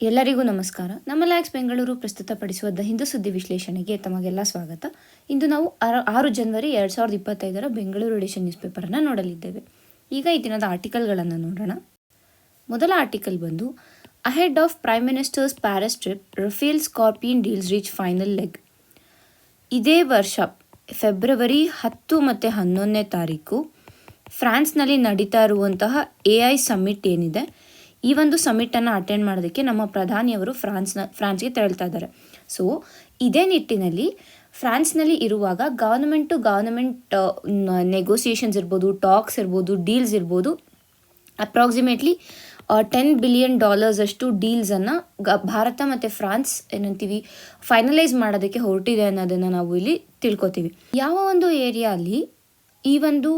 ಎಲ್ಲರಿಗೂ ನಮಸ್ಕಾರ. ನಮ್ಮ ಲ್ಯಾಕ್ಸ್ ಬೆಂಗಳೂರು ಪ್ರಸ್ತುತಪಡಿಸುವ ದ ಹಿಂದೂ ಸುದ್ದಿ ವಿಶ್ಲೇಷಣೆಗೆ ತಮಗೆಲ್ಲ ಸ್ವಾಗತ. ಇಂದು ನಾವು 6 ಜನವರಿ 2025 ಬೆಂಗಳೂರು ಎಡಿಷನ್ ನ್ಯೂಸ್ ಪೇಪರನ್ನು ನೋಡಲಿದ್ದೇವೆ. ಈಗ ಈ ದಿನದ ಆರ್ಟಿಕಲ್ಗಳನ್ನು ನೋಡೋಣ. ಮೊದಲ ಆರ್ಟಿಕಲ್ ಬಂದು ahead of prime ministers Paris trip, Rafale scorpion deals reach final leg. ಇದೇ ವರ್ಷ ಫೆಬ್ರವರಿ 10 ಮತ್ತು 11ನೇ ತಾರೀಕು ಫ್ರಾನ್ಸ್ನಲ್ಲಿ ನಡೀತಾ ಇರುವಂತಹ AI ಸಮ್ಮಿಟ್ ಏನಿದೆ, ಈ ಒಂದು ಸಮ್ಮಿಟನ್ನು ಅಟೆಂಡ್ ಮಾಡೋದಕ್ಕೆ ನಮ್ಮ ಪ್ರಧಾನಿಯವರು ಫ್ರಾನ್ಸ್ಗೆ ತೆರಳ್ತಾ ಇದ್ದಾರೆ. ಸೊ ಇದೇ ನಿಟ್ಟಿನಲ್ಲಿ ಫ್ರಾನ್ಸ್ನಲ್ಲಿ ಇರುವಾಗ ಗವರ್ನಮೆಂಟ್ ಟು ಗವರ್ನಮೆಂಟ್ ನೆಗೋಸಿಯೇಷನ್ಸ್ ಇರ್ಬೋದು, ಟಾಕ್ಸ್ ಇರ್ಬೋದು, ಡೀಲ್ಸ್ ಇರ್ಬೋದು, ಅಪ್ರಾಕ್ಸಿಮೇಟ್ಲಿ $10 ಬಿಲಿಯನ್ ಅಷ್ಟು ಡೀಲ್ಸನ್ನು ಭಾರತ ಮತ್ತು ಫ್ರಾನ್ಸ್ ಏನಂತೀವಿ ಫೈನಲೈಸ್ ಮಾಡೋದಕ್ಕೆ ಹೊರಟಿದೆ ಅನ್ನೋದನ್ನು ನಾವು ಇಲ್ಲಿ ತಿಳ್ಕೊತೀವಿ. ಯಾವ ಒಂದು ಏರಿಯಾಲಿ ಈ ಒಂದು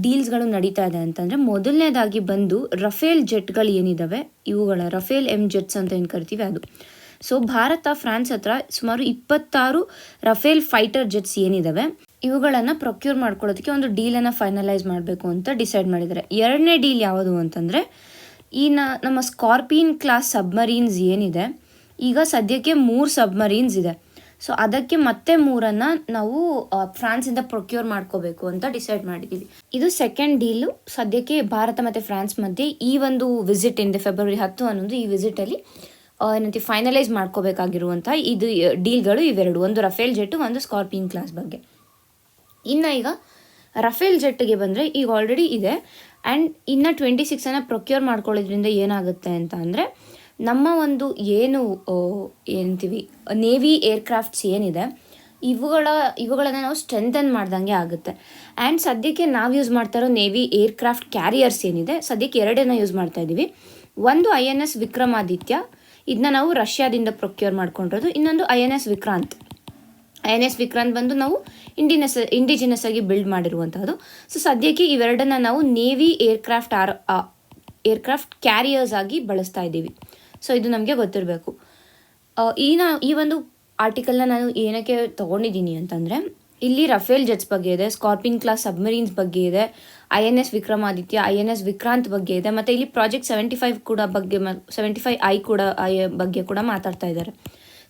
ಡೀಲ್ಸ್ಗಳು ನಡೀತಾ ಇದೆ ಅಂತಂದರೆ, ಮೊದಲನೇದಾಗಿ ಬಂದು ರಫೇಲ್ ಜೆಟ್ಗಳು ಏನಿದ್ದಾವೆ, ಇವುಗಳ ರಫೇಲ್ ಜೆಟ್ಸ್ ಅಂತ ಏನು ಕರಿತೀವಿ ಅದು. ಸೊ ಭಾರತ ಫ್ರಾನ್ಸ್ ಹತ್ರ ಸುಮಾರು 26 ರಫೇಲ್ ಫೈಟರ್ ಜೆಟ್ಸ್ ಏನಿದ್ದಾವೆ, ಇವುಗಳನ್ನು ಪ್ರೊಕ್ಯೂರ್ ಮಾಡ್ಕೊಳ್ಳೋದಕ್ಕೆ ಒಂದು ಡೀಲನ್ನು ಫೈನಲೈಸ್ ಮಾಡಬೇಕು ಅಂತ ಡಿಸೈಡ್ ಮಾಡಿದ್ದಾರೆ. ಎರಡನೇ ಡೀಲ್ ಯಾವುದು ಅಂತಂದರೆ, ನಮ್ಮ ಸ್ಕಾರ್ಪಿಯನ್ ಕ್ಲಾಸ್ ಸಬ್ಮರೀನ್ಸ್ ಏನಿದೆ, ಈಗ ಸದ್ಯಕ್ಕೆ 3 ಸಬ್ಮರೀನ್ಸ್ ಇದೆ. ಸೊ ಅದಕ್ಕೆ ಮತ್ತೆ 3 ನಾವು ಫ್ರಾನ್ಸಿಂದ ಪ್ರೊಕ್ಯೂರ್ ಮಾಡ್ಕೋಬೇಕು ಅಂತ ಡಿಸೈಡ್ ಮಾಡಿದ್ದೀವಿ. ಇದು ಸೆಕೆಂಡ್ ಡೀಲು. ಸದ್ಯಕ್ಕೆ ಭಾರತ ಮತ್ತು ಫ್ರಾನ್ಸ್ ಮಧ್ಯೆ ಈ ಒಂದು ವಿಸಿಟ್ ಏನಿದೆ ಫೆಬ್ರವರಿ 10 ಅನ್ನೋದು, ಈ ವಿಸಿಟಲ್ಲಿ ಏನಂತ ಫೈನಲೈಸ್ ಮಾಡ್ಕೋಬೇಕಾಗಿರುವಂಥ ಇದು ಡೀಲ್ಗಳು ಇವೆರಡು, ಒಂದು ರಫೇಲ್ ಜೆಟ್ಟು, ಒಂದು ಸ್ಕಾರ್ಪಿಯನ್ ಕ್ಲಾಸ್ ಬಗ್ಗೆ. ಇನ್ನು ಈಗ ರಫೇಲ್ ಜೆಟ್ಗೆ ಬಂದರೆ, ಈಗ ಆಲ್ರೆಡಿ ಇದೆ ಆ್ಯಂಡ್ ಇನ್ನು 26 ಪ್ರೊಕ್ಯೂರ್ ಮಾಡ್ಕೊಳ್ಳೋದ್ರಿಂದ ಏನಾಗುತ್ತೆ ಅಂತ ಅಂದರೆ, ನಮ್ಮ ಒಂದು ಏನಂತೀವಿ ನೇವಿ ಏರ್ಕ್ರಾಫ್ಟ್ಸ್ ಏನಿದೆ, ಇವುಗಳನ್ನು ನಾವು ಸ್ಟ್ರೆಂಥನ್ ಮಾಡ್ದಂಗೆ ಆಗುತ್ತೆ. ಆ್ಯಂಡ್ ಸದ್ಯಕ್ಕೆ ನಾವು ಯೂಸ್ ಮಾಡ್ತಾ ಇರೋ ನೇವಿ ಏರ್ಕ್ರಾಫ್ಟ್ ಕ್ಯಾರಿಯರ್ಸ್ ಏನಿದೆ, ಸದ್ಯಕ್ಕೆ 2 ಯೂಸ್ ಮಾಡ್ತಾ ಇದ್ದೀವಿ. ಒಂದು INS ವಿಕ್ರಮಾದಿತ್ಯ, ಇದನ್ನ ನಾವು ರಷ್ಯಾದಿಂದ ಪ್ರೊಕ್ಯೂರ್ ಮಾಡ್ಕೊಂಡಿರೋದು. ಇನ್ನೊಂದು INS ವಿಕ್ರಾಂತ್. INS ವಿಕ್ರಾಂತ್ ಬಂದು ನಾವು ಇಂಡಿಜಿನಸ್ ಆಗಿ ಬಿಲ್ಡ್ ಮಾಡಿರುವಂಥದ್ದು. ಸೊ ಸದ್ಯಕ್ಕೆ ಇವೆರಡನ್ನ ನಾವು ನೇವಿ ಏರ್ಕ್ರಾಫ್ಟ್ ಕ್ಯಾರಿಯರ್ಸ್ ಆಗಿ ಬಳಸ್ತಾ ಇದ್ದೀವಿ. ಸೊ ಇದು ನಮಗೆ ಗೊತ್ತಿರಬೇಕು. ಈ ಒಂದು ಆರ್ಟಿಕಲ್ನ ನಾನು ಏನಕ್ಕೆ ತೊಗೊಂಡಿದ್ದೀನಿ ಅಂತಂದರೆ, ಇಲ್ಲಿ ರಫೇಲ್ ಜೆಟ್ಸ್ ಬಗ್ಗೆ ಇದೆ, ಸ್ಕಾರ್ಪಿಯನ್ ಕ್ಲಾಸ್ ಸಬ್ಮರೀನ್ಸ್ ಬಗ್ಗೆ ಇದೆ, INS ವಿಕ್ರಮಾದಿತ್ಯ, INS ವಿಕ್ರಾಂತ್ ಬಗ್ಗೆ ಇದೆ, ಮತ್ತು ಇಲ್ಲಿ ಪ್ರಾಜೆಕ್ಟ್ 75 ಕೂಡ ಬಗ್ಗೆ 75I ಬಗ್ಗೆ ಕೂಡ ಮಾತಾಡ್ತಾ ಇದ್ದಾರೆ.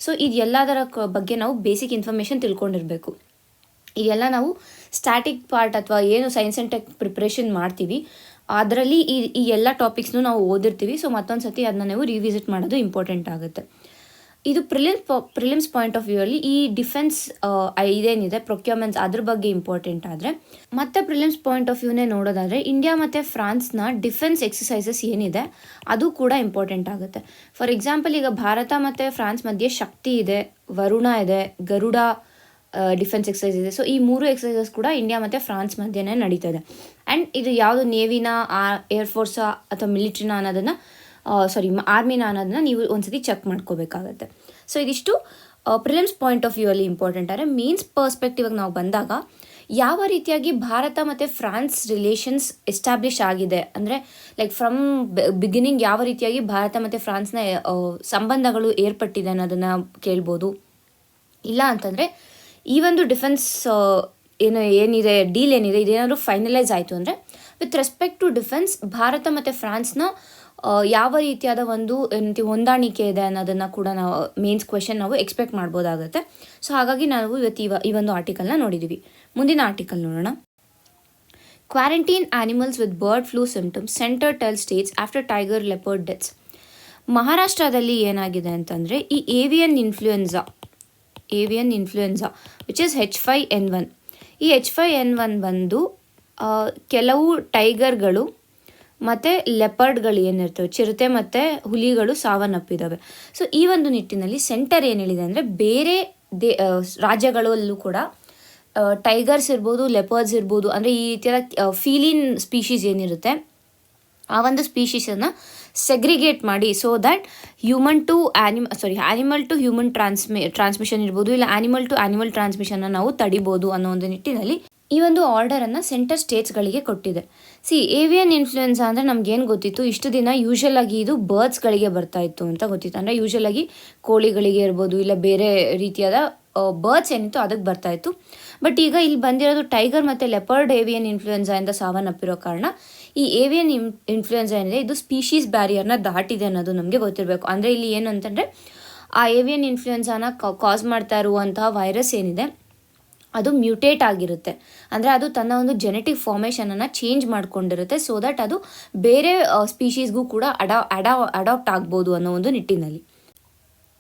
ಸೊ ಇದೆಲ್ಲದರ ಬಗ್ಗೆ ನಾವು ಬೇಸಿಕ್ ಇನ್ಫಾರ್ಮೇಷನ್ ತಿಳ್ಕೊಂಡಿರಬೇಕು. ಇದೆಲ್ಲ ನಾವು ಸ್ಟ್ಯಾಟಿಕ್ ಪಾರ್ಟ್ ಅಥವಾ ಏನು ಸೈನ್ಸ್ ಆ್ಯಂಡ್ ಟೆಕ್ ಪ್ರಿಪ್ರೇಷನ್ ಮಾಡ್ತೀವಿ ಅದರಲ್ಲಿ ಈ ಎಲ್ಲ ಟಾಪಿಕ್ಸ್ನು ನಾವು ಓದಿರ್ತೀವಿ. ಸೊ ಮತ್ತೊಂದು ಸತಿ ಅದನ್ನ ನಾವು ರಿವಿಸಿಟ್ ಮಾಡೋದು ಇಂಪಾರ್ಟೆಂಟ್ ಆಗುತ್ತೆ. ಇದು ಪ್ರಿಲಿಮ್ಸ್ ಪಾಯಿಂಟ್ ಆಫ್ ವ್ಯೂ ಅಲ್ಲಿ ಈ ಡಿಫೆನ್ಸ್ ಇದೇನಿದೆ ಪ್ರೊಕ್ಯೂರ್ಮೆಂಟ್ಸ್ ಅದ್ರ ಬಗ್ಗೆ ಇಂಪಾರ್ಟೆಂಟ್ ಆದರೆ, ಮತ್ತೆ ಪ್ರಿಲಿಮ್ಸ್ ಪಾಯಿಂಟ್ ಆಫ್ ವ್ಯೂನೇ ನೋಡೋದಾದರೆ ಇಂಡಿಯಾ ಮತ್ತು ಫ್ರಾನ್ಸ್ನ ಡಿಫೆನ್ಸ್ ಎಕ್ಸಸೈಸಸ್ ಏನಿದೆ ಅದು ಕೂಡ ಇಂಪಾರ್ಟೆಂಟ್ ಆಗುತ್ತೆ. ಫಾರ್ ಎಕ್ಸಾಂಪಲ್, ಈಗ ಭಾರತ ಮತ್ತು ಫ್ರಾನ್ಸ್ ಮಧ್ಯೆ ಶಕ್ತಿ ಇದೆ, ವರುಣ ಇದೆ, ಗರುಡ ಡಿಫೆನ್ಸ್ ಎಕ್ಸಸೈಸ್ ಇದೆ. ಸೊ ಈ 3 ಎಕ್ಸಸೈಸಸ್ ಕೂಡ ಇಂಡಿಯಾ ಮತ್ತು ಫ್ರಾನ್ಸ್ ಮಧ್ಯೆನೇ ನಡೀತಾ ಇದೆ. ಆ್ಯಂಡ್ ಇದು ಯಾವುದು ನೇವಿನ, ಏರ್ಫೋರ್ಸಾ ಅಥವಾ ಮಿಲಿಟ್ರಿನ ಅನ್ನೋದನ್ನು ಆರ್ಮಿನ ಅನ್ನೋದನ್ನ ನೀವು ಒಂದ್ಸತಿ ಚೆಕ್ ಮಾಡ್ಕೋಬೇಕಾಗತ್ತೆ. ಸೊ ಇದಿಷ್ಟು ಪ್ರಿಲಿಮ್ಸ್ ಪಾಯಿಂಟ್ ಆಫ್ ವ್ಯೂ ಅಲ್ಲಿ ಇಂಪಾರ್ಟೆಂಟ್. ಆದರೆ ಮೇನ್ಸ್ ಪರ್ಸ್ಪೆಕ್ಟಿವ್ ನಾವು ಬಂದಾಗ ಯಾವ ರೀತಿಯಾಗಿ ಭಾರತ ಮತ್ತು ಫ್ರಾನ್ಸ್ ರಿಲೇಷನ್ಸ್ ಎಸ್ಟಾಬ್ಲಿಷ್ ಆಗಿದೆ ಅಂದರೆ, ಲೈಕ್ ಫ್ರಮ್ ಬಿಗಿನಿಂಗ್ ಯಾವ ರೀತಿಯಾಗಿ ಭಾರತ ಮತ್ತು ಫ್ರಾನ್ಸ್ನ ಸಂಬಂಧಗಳು ಏರ್ಪಟ್ಟಿದೆ ಅನ್ನೋದನ್ನು ಕೇಳ್ಬೋದು. ಇಲ್ಲ ಅಂತಂದರೆ ಈ ಒಂದು ಡಿಫೆನ್ಸ್ ಏನಿದೆ ಡೀಲ್ ಏನಿದೆ ಇದೇನಾದರೂ ಫೈನಲೈಸ್ ಆಯಿತು ಅಂದರೆ, with respect to defence Bharat ಮತ್ತು ಫ್ರಾನ್ಸ್ನ ಯಾವ ರೀತಿಯಾದ ಒಂದು ಹೊಂದಾಣಿಕೆ ಇದೆ ಅನ್ನೋದನ್ನು ಕೂಡ ನಾವು ಮೇನ್ಸ್ ಕ್ವೆಶನ್ ನಾವು ಎಕ್ಸ್ಪೆಕ್ಟ್ ಮಾಡ್ಬೋದಾಗುತ್ತೆ. ಸೊ ಹಾಗಾಗಿ ನಾವು ಇವತ್ತು ಈ ಒಂದು ಆರ್ಟಿಕಲ್ನ ನೋಡಿದ್ದೀವಿ. ಮುಂದಿನ ಆರ್ಟಿಕಲ್ ನೋಡೋಣ. Quarantine animals with bird flu symptoms, centre tell states after tiger leopard deaths. ಮಹಾರಾಷ್ಟ್ರದಲ್ಲಿ ಏನಾಗಿದೆ ಅಂತಂದರೆ, ಈ avian influenza which is H5N1. ಈ H5N1 ಬಂದು ಕೆಲವು ಟೈಗರ್ಗಳು ಮತ್ತು ಲೆಪರ್ಡ್ಗಳು ಏನಿರ್ತವೆ, ಚಿರತೆ ಮತ್ತು ಹುಲಿಗಳು ಸಾವನ್ನಪ್ಪಿದ್ದಾವೆ. ಸೊ ಈ ಒಂದು ನಿಟ್ಟಿನಲ್ಲಿ ಸೆಂಟರ್ ಏನು ಹೇಳಿದೆ ಅಂದರೆ, ಬೇರೆ ರಾಜ್ಯಗಳಲ್ಲೂ ಕೂಡ ಟೈಗರ್ಸ್ ಇರ್ಬೋದು, ಲೆಪರ್ಡ್ಸ್ ಇರ್ಬೋದು, ಅಂದರೆ ಈ ರೀತಿಯಾದ ಫೀಲಿನ್ ಸ್ಪೀಶೀಸ್ ಏನಿರುತ್ತೆ ಆ ಒಂದು ಸ್ಪೀಶೀಸನ್ನು ಸೆಗ್ರಿಗೇಟ್ ಮಾಡಿ, so that animal to human transmission ಇರ್ಬೋದು, ಇಲ್ಲ ಆ್ಯನಿಮಲ್ ಟು ಆ್ಯನಿಮಲ್ ಟ್ರಾನ್ಸ್ಮಿಷನ್ನ ನಾವು ತಡಿಬೋದು ಅನ್ನೋ ಒಂದು ನಿಟ್ಟಿನಲ್ಲಿ ಈ ಒಂದು ಆರ್ಡರನ್ನು ಸೆಂಟರ್ ಸ್ಟೇಟ್ಸ್ಗಳಿಗೆ ಕೊಟ್ಟಿದೆ. ಏವಿಯನ್ ಇನ್ಫ್ಲೂಯೆನ್ಸಾ ಅಂದರೆ ನಮಗೇನು ಗೊತ್ತಿತ್ತು, ಇಷ್ಟು ದಿನ ಯೂಶಲ್ ಆಗಿ ಇದು ಬರ್ಡ್ಸ್ಗಳಿಗೆ ಬರ್ತಾ ಇತ್ತು ಅಂತ ಗೊತ್ತಿತ್ತು. ಅಂದರೆ ಯೂಶಲ್ ಆಗಿ ಕೋಳಿಗಳಿಗೆ ಇರ್ಬೋದು, ಇಲ್ಲ ಬೇರೆ ರೀತಿಯಾದ ಬರ್ಡ್ಸ್ ಏನಿತ್ತು ಅದಕ್ಕೆ ಬರ್ತಾಯಿತ್ತು. ಬಟ್ ಈಗ ಇಲ್ಲಿ ಬಂದಿರೋದು ಟೈಗರ್ ಮತ್ತು ಲೆಪರ್ಡ್ ಏವಿಯನ್ ಇನ್ಫ್ಲೂಯೆನ್ಸಾಯಿಂದ ಸಾವನ್ನಪ್ಪಿರೋ ಕಾರಣ ಈ ಏವಿಯನ್ ಇನ್ಫ್ಲೂಯೆನ್ಸಾ ಏನಿದೆ ಇದು ಸ್ಪೀಶೀಸ್ ಬ್ಯಾರಿಯರ್ನ ದಾಟಿದೆ ಅನ್ನೋದು ನಮಗೆ ಗೊತ್ತಿರಬೇಕು. ಅಂದರೆ ಇಲ್ಲಿ ಏನು ಅಂತಂದರೆ ಆ ಏವಿಯನ್ ಇನ್ಫ್ಲೂಯೆನ್ಸಾನ ಕಾಸ್ ಮಾಡ್ತಾ ಇರುವಂತಹ ವೈರಸ್ ಏನಿದೆ ಅದು ಮ್ಯೂಟೇಟ್ ಆಗಿರುತ್ತೆ. ಅಂದರೆ ಅದು ತನ್ನ ಒಂದು ಜೆನೆಟಿಕ್ ಫಾರ್ಮೇಷನನ್ನು ಚೇಂಜ್ ಮಾಡ್ಕೊಂಡಿರುತ್ತೆ, ಸೊ ದಟ್ ಅದು ಬೇರೆ ಸ್ಪೀಶೀಸ್ಗೂ ಕೂಡ ಅಡಾಪ್ಟ್ ಆಗ್ಬೋದು ಅನ್ನೋ ಒಂದು ನಿಟ್ಟಿನಲ್ಲಿ.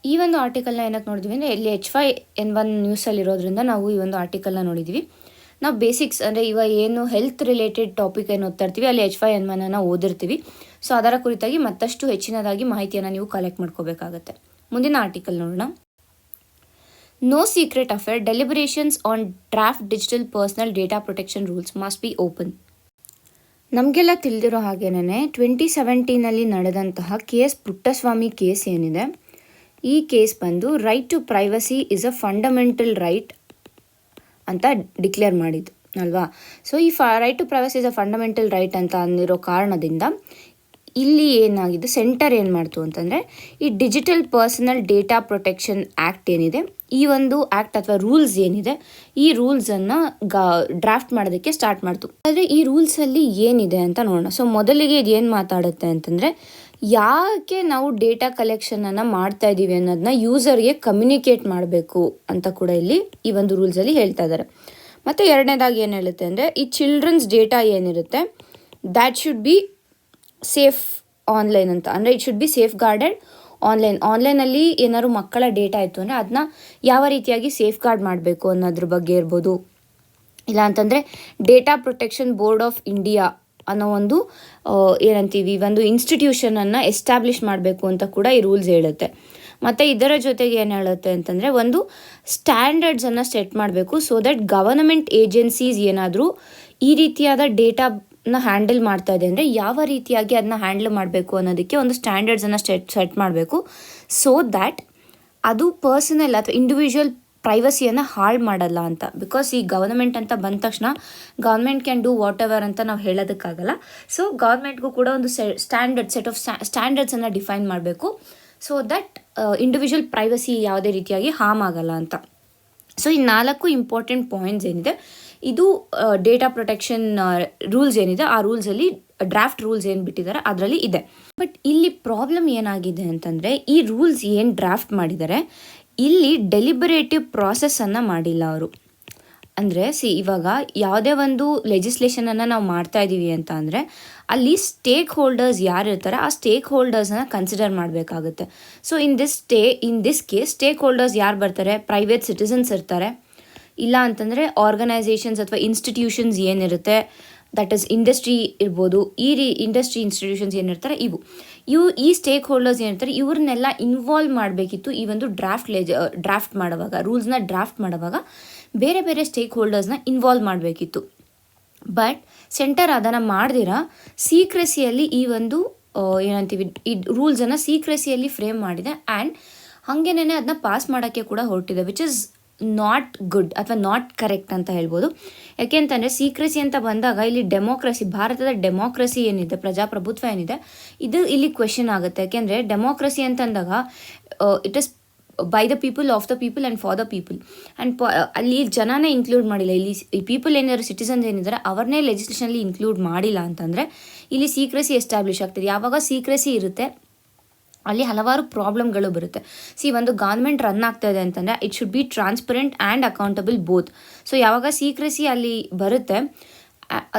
ಈ ಒಂದು ಆರ್ಟಿಕಲ್ನ ಏನಕ್ಕೆ ನೋಡಿದ್ವಿ ಅಂದರೆ ಇಲ್ಲಿ H5N1 ನ್ಯೂಸಲ್ಲಿರೋದ್ರಿಂದ ನಾವು ಈ ಒಂದು ಆರ್ಟಿಕಲ್ನ ನೋಡಿದ್ವಿ. ನಾವು ಬೇಸಿಕ್ಸ್ ಅಂದರೆ ಇವಾಗ ಏನು ಹೆಲ್ತ್ ರಿಲೇಟೆಡ್ ಟಾಪಿಕ್ ಏನು ಓದ್ತಾ ಇರ್ತೀವಿ ಅಲ್ಲಿ H5N1 ಓದಿರ್ತೀವಿ. ಸೊ ಅದರ ಕುರಿತಾಗಿ ಮತ್ತಷ್ಟು ಹೆಚ್ಚಿನದಾಗಿ ಮಾಹಿತಿಯನ್ನು ನೀವು ಕಲೆಕ್ಟ್ ಮಾಡ್ಕೋಬೇಕಾಗತ್ತೆ. ಮುಂದಿನ ಆರ್ಟಿಕಲ್ ನೋಡೋಣ. No secret affair, deliberations on draft digital personal data protection rules must be open. ನಮಗೆಲ್ಲ ತಿಳಿದಿರೋ ಹಾಗೇನೆ 2017 ನಡೆದಂತಹ KS ಪುಟ್ಟಸ್ವಾಮಿ ಕೇಸ್ ಏನಿದೆ, ಈ ಕೇಸ್ ಬಂದು right to privacy is a fundamental right ಅಂತ ಡಿಕ್ಲೇರ್ ಮಾಡಿದ್ದು ಅಲ್ವಾ. ಸೊ ಈ right to privacy is a fundamental right ಅಂತ ಅಂದಿರೋ ಕಾರಣದಿಂದ ಇಲ್ಲಿ ಏನಾಗಿದೆ, ಸೆಂಟರ್ ಏನು ಮಾಡ್ತು ಅಂತಂದರೆ ಈ digital personal data protection act ಏನಿದೆ, ಈ ಒಂದು ಆ್ಯಕ್ಟ್ ಅಥವಾ ರೂಲ್ಸ್ ಏನಿದೆ ಈ ರೂಲ್ಸನ್ನು ಡ್ರಾಫ್ಟ್ ಮಾಡೋದಕ್ಕೆ ಸ್ಟಾರ್ಟ್ ಮಾಡ್ತು. ಆದರೆ ಈ ರೂಲ್ಸಲ್ಲಿ ಏನಿದೆ ಅಂತ ನೋಡೋಣ. ಸೊ ಮೊದಲಿಗೆ ಇದು ಏನು ಮಾತಾಡುತ್ತೆ ಅಂತಂದರೆ ಯಾಕೆ ನಾವು ಡೇಟಾ ಕಲೆಕ್ಷನನ್ನು ಮಾಡ್ತಾ ಇದ್ದೀವಿ ಅನ್ನೋದನ್ನ ಯೂಸರ್ಗೆ ಕಮ್ಯುನಿಕೇಟ್ ಮಾಡಬೇಕು ಅಂತ ಕೂಡ ಇಲ್ಲಿ ಈ ಒಂದು ರೂಲ್ಸಲ್ಲಿ ಹೇಳ್ತಾ ಇದ್ದಾರೆ. ಮತ್ತು ಎರಡನೇದಾಗಿ ಏನು ಹೇಳುತ್ತೆ ಅಂದರೆ ಈ ಚಿಲ್ಡ್ರನ್ಸ್ ಡೇಟಾ ಏನಿರುತ್ತೆ that should be safe online ಅಂತ. ಅಂದರೆ it should be safe guarded ಆನ್ಲೈನಲ್ಲಿ ಏನಾದ್ರು ಮಕ್ಕಳ ಡೇಟಾ ಇತ್ತು ಅಂದರೆ ಅದನ್ನ ಯಾವ ರೀತಿಯಾಗಿ ಸೇಫ್ ಗಾರ್ಡ್ ಮಾಡಬೇಕು ಅನ್ನೋದ್ರ ಬಗ್ಗೆ ಇರ್ಬೋದು. ಇಲ್ಲ ಅಂತಂದರೆ data protection board of India ಅನ್ನೋ ಒಂದು ಏನಂತೀವಿ ಒಂದು ಇನ್ಸ್ಟಿಟ್ಯೂಷನನ್ನು ಎಸ್ಟಾಬ್ಲಿಷ್ ಮಾಡಬೇಕು ಅಂತ ಕೂಡ ಈ ರೂಲ್ಸ್ ಹೇಳುತ್ತೆ. ಮತ್ತು ಇದರ ಜೊತೆಗೆ ಏನು ಹೇಳುತ್ತೆ ಅಂತಂದರೆ ಒಂದು ಸ್ಟ್ಯಾಂಡರ್ಡ್ಸನ್ನು ಸೆಟ್ ಮಾಡಬೇಕು, ಸೊ ದಟ್ ಗವರ್ನಮೆಂಟ್ ಏಜೆನ್ಸೀಸ್ ಏನಾದರೂ ಈ ರೀತಿಯಾದ ಡೇಟಾನ ಹ್ಯಾಂಡಲ್ ಮಾಡ್ತಾ ಇದೆ ಅಂದರೆ ಯಾವ ರೀತಿಯಾಗಿ ಅದನ್ನ ಹ್ಯಾಂಡಲ್ ಮಾಡಬೇಕು ಅನ್ನೋದಕ್ಕೆ ಒಂದು ಸ್ಟ್ಯಾಂಡರ್ಡ್ಸನ್ನು ಸೆಟ್ ಮಾಡಬೇಕು, ಸೊ ದ್ಯಾಟ್ ಅದು ಪರ್ಸನಲ್ ಅಥವಾ ಇಂಡಿವಿಜುವಲ್ ಪ್ರೈವಸಿಯನ್ನು ಹಾಳು ಮಾಡಲ್ಲ ಅಂತ. ಬಿಕಾಸ್ ಈ ಗವರ್ನಮೆಂಟ್ ಅಂತ ಬಂದ ತಕ್ಷಣ government can do what ever ಅಂತ ನಾವು ಹೇಳೋದಕ್ಕಾಗಲ್ಲ. ಸೊ ಗವರ್ಮೆಂಟ್ಗೂ ಕೂಡ ಒಂದು ಸೆಟ್ ಆಫ್ ಸ್ಟ್ಯಾಂಡರ್ಡ್ಸನ್ನು ಡಿಫೈನ್ ಮಾಡಬೇಕು, ಸೊ ದಟ್ ಇಂಡಿವಿಜುವಲ್ ಪ್ರೈವಸಿ ಯಾವುದೇ ರೀತಿಯಾಗಿ ಹಾರ್ಮ್ ಆಗಲ್ಲ ಅಂತ. ಸೊ ಈ 4 ಇಂಪಾರ್ಟೆಂಟ್ ಪಾಯಿಂಟ್ಸ್ ಏನಿದೆ ಇದು ಡೇಟಾ ಪ್ರೊಟೆಕ್ಷನ್ ರೂಲ್ಸ್ ಏನಿದೆ ಆ ರೂಲ್ಸಲ್ಲಿ ಡ್ರಾಫ್ಟ್ ರೂಲ್ಸ್ ಏನು ಬಿಟ್ಟಿದ್ದಾರೆ ಅದರಲ್ಲಿ ಇದೆ. ಬಟ್ ಇಲ್ಲಿ ಪ್ರಾಬ್ಲಮ್ ಏನಾಗಿದೆ ಅಂತಂದರೆ ಈ ರೂಲ್ಸ್ ಏನು ಡ್ರಾಫ್ಟ್ ಮಾಡಿದ್ದಾರೆ ಇಲ್ಲಿ ಡೆಲಿಬರೇಟಿವ್ ಪ್ರಾಸೆಸ್ಸನ್ನು ಮಾಡಿಲ್ಲ ಅವರು. ಅಂದರೆ ಇವಾಗ ಯಾವುದೇ ಒಂದು ಲೆಜಿಸ್ಲೇಷನನ್ನು ನಾವು ಮಾಡ್ತಾ ಇದ್ದೀವಿ ಅಂತ ಅಂದರೆ ಅಲ್ಲಿ ಸ್ಟೇಕ್ ಹೋಲ್ಡರ್ಸ್ ಯಾರು ಇರ್ತಾರೆ ಆ ಸ್ಟೇಕ್ ಹೋಲ್ಡರ್ಸನ್ನು ಕನ್ಸಿಡರ್ ಮಾಡಬೇಕಾಗುತ್ತೆ. So in this case stake holders ಯಾರು ಬರ್ತಾರೆ, ಪ್ರೈವೇಟ್ ಸಿಟಿಸನ್ಸ್ ಇರ್ತಾರೆ, ಇಲ್ಲ ಅಂತಂದರೆ ಆರ್ಗನೈಸೇಷನ್ಸ್ ಅಥವಾ ಇನ್ಸ್ಟಿಟ್ಯೂಷನ್ಸ್ ಏನಿರುತ್ತೆ ದಟ್ ಇಸ್ ಇಂಡಸ್ಟ್ರಿ ಇರ್ಬೋದು, ಇಂಡಸ್ಟ್ರಿ ಇನ್ಸ್ಟಿಟ್ಯೂಷನ್ಸ್ ಏನಿರ್ತಾರೆ ಈ ಸ್ಟೇಕ್ ಹೋಲ್ಡರ್ಸ್ ಏನಿರ್ತಾರೆ ಇವ್ರನ್ನೆಲ್ಲ ಇನ್ವಾಲ್ವ್ ಮಾಡಬೇಕಿತ್ತು. ಈ ಒಂದು ಡ್ರಾಫ್ಟ್ ಮಾಡುವಾಗ ರೂಲ್ಸ್ನ ಡ್ರಾಫ್ಟ್ ಮಾಡುವಾಗ ಬೇರೆ ಬೇರೆ ಸ್ಟೇಕ್ ಹೋಲ್ಡರ್ಸ್ನ ಇನ್ವಾಲ್ವ್ ಮಾಡಬೇಕಿತ್ತು. ಬಟ್ ಸೆಂಟರ್ ಅದನ್ನು ಮಾಡ್ದಿರ ಸೀಕ್ರೆಸಿಯಲ್ಲಿ ಈ ಒಂದು ಏನಂತೀವಿ ಈ ರೂಲ್ಸನ್ನು ಸೀಕ್ರೆಸಿಯಲ್ಲಿ ಫ್ರೇಮ್ ಮಾಡಿದೆ ಆ್ಯಂಡ್ ಹಾಗೇನೇ ಅದನ್ನ ಪಾಸ್ ಮಾಡೋಕ್ಕೆ ಕೂಡ ಹೊರಟಿದೆ, ವಿಚ್ ಇಸ್ ನಾಟ್ ಗುಡ್ ಅಥವಾ ನಾಟ್ ಕರೆಕ್ಟ್ ಅಂತ ಹೇಳ್ಬೋದು. ಯಾಕೆಂತಂದರೆ ಸೀಕ್ರೆಸಿ ಅಂತ ಬಂದಾಗ ಇಲ್ಲಿ ಭಾರತದ ಡೆಮೋಕ್ರಸಿ ಏನಿದೆ, ಪ್ರಜಾಪ್ರಭುತ್ವ ಏನಿದೆ ಇದು ಇಲ್ಲಿ ಕ್ವೆಶನ್ ಆಗುತ್ತೆ. ಯಾಕೆಂದರೆ ಡೆಮೋಕ್ರಸಿ ಅಂತಂದಾಗ it is by the people, of the people and for the people and ಅಲ್ಲಿ ಜನನೇ ಇನ್ಕ್ಲೂಡ್ ಮಾಡಿಲ್ಲ. ಇಲ್ಲಿ ಈ ಪೀಪಲ್ ಏನಾದ್ರು ಸಿಟಿಸನ್ಸ್ ಏನಿದ್ದಾರೆ ಅವ್ರನ್ನೇ ಲೆಜಿಸ್ಲೇಷನಲ್ಲಿ ಇನ್ಕ್ಲೂಡ್ ಮಾಡಿಲ್ಲ ಅಂತಂದರೆ ಇಲ್ಲಿ ಸೀಕ್ರೆಸಿ ಎಸ್ಟಾಬ್ಲಿಷ್ ಆಗ್ತದೆ. ಯಾವಾಗ ಸೀಕ್ರೆಸಿ ಇರುತ್ತೆ ಅಲ್ಲಿ ಹಲವಾರು ಪ್ರಾಬ್ಲಮ್ಗಳು ಬರುತ್ತೆ. ಒಂದು ಗೌರ್ಮೆಂಟ್ ರನ್ ಆಗ್ತಾ ಇದೆ ಅಂತಂದರೆ it should be transparent and accountable both. So ಯಾವಾಗ ಸೀಕ್ರೆಸಿ ಅಲ್ಲಿ ಬರುತ್ತೆ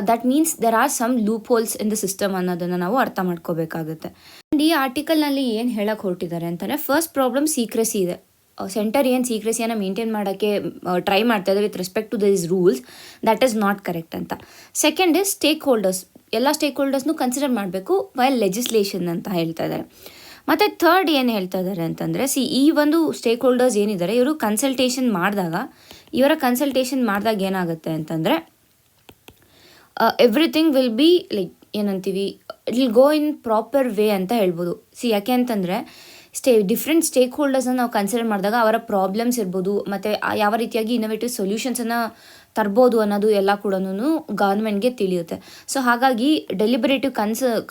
that means there are some loopholes in the system ಅನ್ನೋದನ್ನು ನಾವು ಅರ್ಥ ಮಾಡ್ಕೋಬೇಕಾಗುತ್ತೆ. ಆ್ಯಂಡ್ ಈ ಆರ್ಟಿಕಲ್ನಲ್ಲಿ ಏನು ಹೇಳಕ್ಕೆ ಹೊರಟಿದ್ದಾರೆ ಅಂತಂದರೆ ಫಸ್ಟ್ ಪ್ರಾಬ್ಲಮ್ ಸೀಕ್ರೆಸಿ ಇದೆ. ಸೆಂಟರ್ ಏನು ಸೀಕ್ರೆಸಿಯನ್ನು ಮೇಂಟೈನ್ ಮಾಡೋಕ್ಕೆ ಟ್ರೈ ಮಾಡ್ತಾ ಇದೆ with respect to this rules that is not correct ಅಂತ. ಸೆಕೆಂಡ್ ಇಸ್ ಸ್ಟೇಕ್ ಹೋಲ್ಡರ್ಸ್, ಎಲ್ಲ ಸ್ಟೇಕ್ ಹೋಲ್ಡರ್ಸ್ನು ಕನ್ಸಿಡರ್ ಮಾಡಬೇಕು ವೈಲ್ ಲೆಜಿಸ್ಲೇಷನ್ ಅಂತ ಹೇಳ್ತಾ ಇದ್ದಾರೆ. ಮತ್ತು ಥರ್ಡ್ ಏನು ಹೇಳ್ತಾ ಇದ್ದಾರೆ ಅಂತಂದರೆ ಈ ಒಂದು ಸ್ಟೇಕ್ ಹೋಲ್ಡರ್ಸ್ ಏನಿದ್ದಾರೆ ಇವರು ಇವರ ಕನ್ಸಲ್ಟೇಷನ್ ಮಾಡಿದಾಗ ಏನಾಗುತ್ತೆ ಅಂತಂದರೆ ಎವ್ರಿಥಿಂಗ್ ವಿಲ್ ಬಿ ಲೈಕ್ ಏನಂತೀವಿ it will go in proper way ಅಂತ ಹೇಳ್ಬೋದು. ಯಾಕೆ ಅಂತಂದರೆ ಡಿಫ್ರೆಂಟ್ ಸ್ಟೇಕ್ ಹೋಲ್ಡರ್ಸನ್ನು ನಾವು ಕನ್ಸಿಡರ್ ಮಾಡಿದಾಗ ಅವರ ಪ್ರಾಬ್ಲಮ್ಸ್ ಇರ್ಬೋದು ಮತ್ತು ಯಾವ ರೀತಿಯಾಗಿ ಇನ್ನೋವೇಟಿವ್ ಸೊಲ್ಯೂಷನ್ಸನ್ನು ತರ್ಬೋದು ಅನ್ನೋದು ಎಲ್ಲ ಕೂಡ ಗೌರ್ಮೆಂಟ್ಗೆ ತಿಳಿಯುತ್ತೆ. ಸೊ ಹಾಗಾಗಿ ಡೆಲಿಬರೇಟಿವ್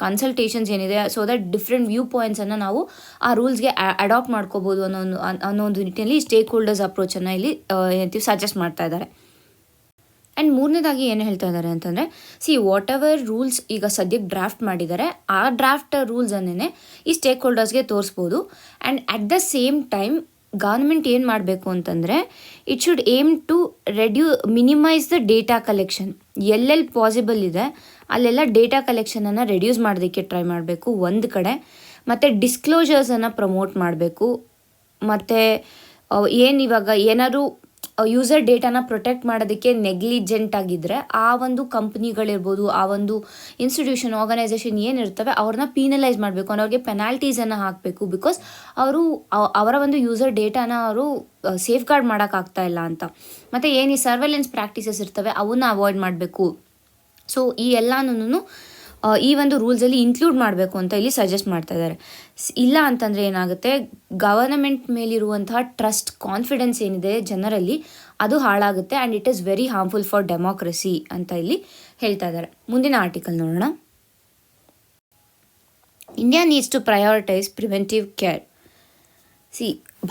ಕನ್ಸಲ್ಟೇಷನ್ಸ್ ಏನಿದೆ, ಸೊ ದಟ್ ಡಿಫ್ರೆಂಟ್ ವ್ಯೂ ಪಾಯಿಂಟ್ಸನ್ನು ನಾವು ಆ ರೂಲ್ಸ್ಗೆ ಅಡಾಪ್ಟ್ ಮಾಡ್ಕೋಬೋದು ಅನ್ನೋ ಒಂದು ನಿಟ್ಟಿನಲ್ಲಿ ಸ್ಟೇಕ್ ಹೋಲ್ಡರ್ಸ್ ಅಪ್ರೋಚನ್ನು ಇಲ್ಲಿ ಏನಂತೀವಿ ಸಜೆಸ್ಟ್ ಮಾಡ್ತಾ ಇದ್ದಾರೆ. ಆ್ಯಂಡ್ ಮೂರನೇದಾಗಿ ಏನು ಹೇಳ್ತಾ ಇದ್ದಾರೆ ಅಂತಂದರೆ, ವಾಟ್ ಎವರ್ ರೂಲ್ಸ್ ಈಗ ಸದ್ಯಕ್ಕೆ ಡ್ರಾಫ್ಟ್ ಮಾಡಿದ್ದಾರೆ, ಆ ಡ್ರಾಫ್ಟ್ ರೂಲ್ಸನ್ನೇ ಈ ಸ್ಟೇಕ್ ಹೋಲ್ಡರ್ಸ್ಗೆ ತೋರಿಸ್ಬೋದು. And at the same time government ಏನು ಮಾಡಬೇಕು ಅಂತಂದರೆ, it should aim to minimise the data collection. ಎಲ್ಲೆಲ್ಲಿ ಪಾಸಿಬಲ್ ಇದೆ ಅಲ್ಲೆಲ್ಲ ಡೇಟಾ ಕಲೆಕ್ಷನನ್ನು ರೆಡ್ಯೂಸ್ ಮಾಡೋದಕ್ಕೆ ಟ್ರೈ ಮಾಡಬೇಕು ಒಂದು ಕಡೆ, ಮತ್ತು ಡಿಸ್ಕ್ಲೋಜರ್ಸನ್ನು ಪ್ರಮೋಟ್ ಮಾಡಬೇಕು. ಮತ್ತು ಇವಾಗ ಏನಾದರೂ ಯೂಸರ್ ಡೇಟಾನ ಪ್ರೊಟೆಕ್ಟ್ ಮಾಡೋದಕ್ಕೆ ನೆಗ್ಲಿಜೆಂಟ್ ಆಗಿದ್ದರೆ ಆ ಒಂದು ಕಂಪ್ನಿಗಳಿರ್ಬೋದು, ಆ ಒಂದು ಇನ್ಸ್ಟಿಟ್ಯೂಷನ್ ಆರ್ಗನೈಸೇಷನ್ ಏನಿರ್ತವೆ ಅವ್ರನ್ನ ಪೀನಲೈಸ್ ಮಾಡಬೇಕು, ಅವ್ರಿಗೆ ಪೆನಾಲ್ಟೀಸನ್ನು ಹಾಕಬೇಕು. ಬಿಕಾಸ್ ಅವರ ಒಂದು ಯೂಸರ್ ಡೇಟಾನ ಅವರು ಸೇಫ್ ಗಾರ್ಡ್ ಮಾಡೋಕ್ಕಾಗ್ತಾ ಇಲ್ಲ ಅಂತ. ಮತ್ತು ಏನು ಈ ಸರ್ವೆಲೆನ್ಸ್ ಪ್ರಾಕ್ಟೀಸಸ್ ಇರ್ತವೆ ಅವನ್ನ ಅವಾಯ್ಡ್ ಮಾಡಬೇಕು. ಸೊ ಈ ಎಲ್ಲನೂ ಈ ಒಂದು ರೂಲ್ಸಲ್ಲಿ ಇನ್ಕ್ಲೂಡ್ ಮಾಡಬೇಕು ಅಂತ ಇಲ್ಲಿ ಸಜೆಸ್ಟ್ ಮಾಡ್ತಾ ಇದ್ದಾರೆ. ಇಲ್ಲ ಅಂತಂದರೆ ಏನಾಗುತ್ತೆ, ಗವರ್ನಮೆಂಟ್ ಮೇಲಿರುವಂತಹ ಟ್ರಸ್ಟ್, ಕಾನ್ಫಿಡೆನ್ಸ್ ಏನಿದೆ ಜನರಲ್ಲಿ ಅದು ಹಾಳಾಗುತ್ತೆ. And it is very harmful for democracy ಅಂತ ಇಲ್ಲಿ ಹೇಳ್ತಾ ಇದ್ದಾರೆ. ಮುಂದಿನ ಆರ್ಟಿಕಲ್ ನೋಡೋಣ. India needs to prioritise preventive care.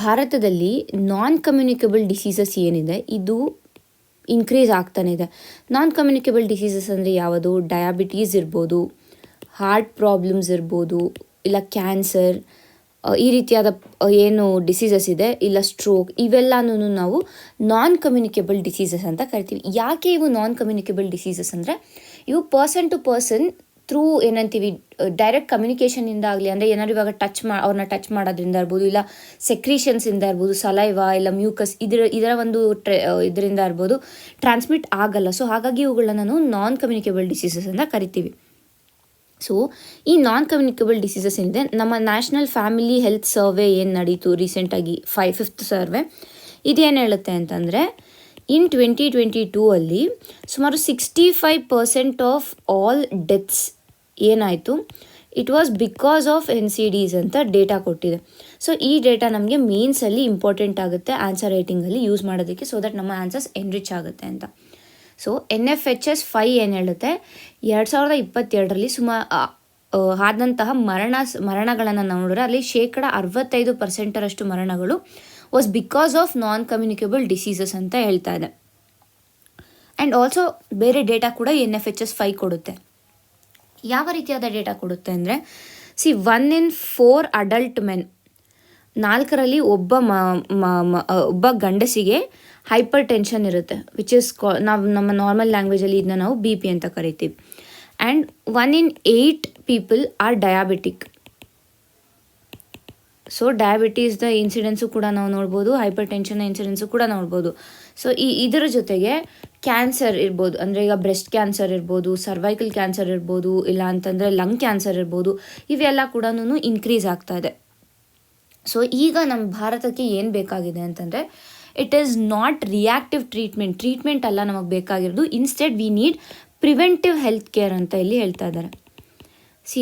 ಭಾರತದಲ್ಲಿ ನಾನ್ ಕಮ್ಯುನಿಕೇಬಲ್ ಡಿಸೀಸಸ್ ಏನಿದೆ ಇದು ಇನ್ಕ್ರೀಸ್ ಆಗ್ತಾನೆ ಇದೆ. ನಾನ್ ಕಮ್ಯುನಿಕೇಬಲ್ ಡಿಸೀಸಸ್ ಅಂದರೆ ಯಾವುದು? ಡಯಾಬಿಟೀಸ್ ಇರ್ಬೋದು, ಹಾರ್ಟ್ ಪ್ರಾಬ್ಲಮ್ಸ್ ಇರ್ಬೋದು, ಇಲ್ಲ ಕ್ಯಾನ್ಸರ್, ಈ ರೀತಿಯಾದ ಏನು ಡಿಸೀಸಸ್ ಇದೆ, ಇಲ್ಲ ಸ್ಟ್ರೋಕ್, ಇವೆಲ್ಲನೂ ನಾವು ನಾನ್ ಕಮ್ಯುನಿಕೇಬಲ್ ಡಿಸೀಸಸ್ ಅಂತ ಕರಿತೀವಿ. ಯಾಕೆ ಇವು ನಾನ್ ಕಮ್ಯುನಿಕೇಬಲ್ ಡಿಸೀಸಸ್ ಅಂದರೆ, ಇವು ಪರ್ಸನ್ ಟು ಪರ್ಸನ್ ಥ್ರೂ ಏನಂತೀವಿ ಡೈರೆಕ್ಟ್ ಕಮ್ಯುನಿಕೇಷನಿಂದ ಆಗಲಿ, ಅಂದರೆ ಏನಾದ್ರು ಇವಾಗ ಅವ್ರನ್ನ ಟಚ್ ಮಾಡೋದ್ರಿಂದ ಇರ್ಬೋದು, ಇಲ್ಲ ಸೆಕ್ರೀಷನ್ಸಿಂದ ಇರ್ಬೋದು, ಸಲೈವಾ ಇಲ್ಲ ಮ್ಯೂಕಸ್ ಇದರ ಒಂದು ಇದರಿಂದ ಇರ್ಬೋದು, ಟ್ರಾನ್ಸ್ಮಿಟ್ ಆಗಲ್ಲ. ಸೊ ಹಾಗಾಗಿ ಇವುಗಳನ್ನ ನಾವು ನಾನ್ ಕಮ್ಯುನಿಕೇಬಲ್ ಡಿಸೀಸಸ್ ಅಂತ ಕರಿತೀವಿ. ಸೊ ಈ ನಾನ್ ಕಮ್ಯುನಿಕೇಬಲ್ ಡಿಸೀಸಸ್ ಏನಿದೆ, ನಮ್ಮ ನ್ಯಾಷನಲ್ ಫ್ಯಾಮಿಲಿ ಹೆಲ್ತ್ ಸರ್ವೆ ಏನು ನಡೀತು ರೀಸೆಂಟಾಗಿ 5th ಸರ್ವೆ, ಇದೇನು ಹೇಳುತ್ತೆ ಅಂತಂದರೆ, ಇನ್ 2022 ಅಲ್ಲಿ ಸುಮಾರು 65% ಆಫ್ ಆಲ್ ಡೆತ್ಸ್ ಏನಾಯಿತು, it was because of NCDs ಅಂತ ಡೇಟಾ ಕೊಟ್ಟಿದೆ. ಸೊ ಈ ಡೇಟಾ ನಮಗೆ ಮೇನ್ಸಲ್ಲಿ ಇಂಪಾರ್ಟೆಂಟ್ ಆಗುತ್ತೆ ಆನ್ಸರ್ ರೈಟಿಂಗಲ್ಲಿ ಯೂಸ್ ಮಾಡೋದಕ್ಕೆ, ಸೊ ದಟ್ ನಮ್ಮ ಆನ್ಸರ್ಸ್ ಎನ್ರಿಚ್ ಆಗುತ್ತೆ ಅಂತ. ಸೊ NFHS 5 ಏನು ಹೇಳುತ್ತೆ, 2022ರಲ್ಲಿ ಆದಂತಹ ಮರಣಗಳನ್ನು ನಾವು ನೋಡಿದ್ರೆ ಅಲ್ಲಿ 65% ಮರಣಗಳು was because of non communicable diseases ಅಂತ ಹೇಳ್ತಾ ಇದೆ. ಆ್ಯಂಡ್ ಆಲ್ಸೋ ಬೇರೆ ಡೇಟಾ ಕೂಡ NFHS 5 ಕೊಡುತ್ತೆ. ಯಾವ ರೀತಿಯಾದ ಡೇಟಾ ಕೊಡುತ್ತೆ ಅಂದರೆ, 1 in 4 ಅಡಲ್ಟ್ ಮೆನ್, 4ರಲ್ಲಿ ಒಬ್ಬ ಗಂಡಸಿಗೆ ಹೈಪರ್ ಟೆನ್ಷನ್ ಇರುತ್ತೆ, ವಿಚ್ ಇಸ್ ನಮ್ಮ ನಾರ್ಮಲ್ ಲ್ಯಾಂಗ್ವೇಜಲ್ಲಿ ಇದನ್ನ ನಾವು BP ಅಂತ ಕರಿತೀವಿ. And 1 in 8 people are diabetic. So ಡಯಾಬಿಟೀಸ್ದ ಇನ್ಸಿಡೆನ್ಸು ಕೂಡ ನಾವು ನೋಡ್ಬೋದು, ಹೈಪರ್ ಟೆನ್ಷನ್ನ ಇನ್ಸಿಡೆನ್ಸು ಕೂಡ ನೋಡ್ಬೋದು. ಸೊ ಇದರ ಜೊತೆಗೆ ಕ್ಯಾನ್ಸರ್ ಇರ್ಬೋದು, ಅಂದರೆ ಈಗ ಬ್ರೆಸ್ಟ್ ಕ್ಯಾನ್ಸರ್ ಇರ್ಬೋದು, ಸರ್ವೈಕಲ್ ಕ್ಯಾನ್ಸರ್ ಇರ್ಬೋದು, ಇಲ್ಲ ಅಂತಂದರೆ ಲಂಗ್ ಕ್ಯಾನ್ಸರ್ ಇರ್ಬೋದು, ಇವೆಲ್ಲ ಕೂಡ ಇನ್ಕ್ರೀಸ್ ಆಗ್ತಾ ಇದೆ. ಸೊ ಈಗ ನಮ್ಮ ಭಾರತಕ್ಕೆ ಏನು ಬೇಕಾಗಿದೆ ಅಂತಂದರೆ, it is not reactive treatment ಅಲ್ಲ ನಮಗೆ ಬೇಕಾಗಿರೋದು, instead we need preventive health care ಅಂತ ಇಲ್ಲಿ ಹೇಳ್ತಾ ಇದ್ದಾರೆ.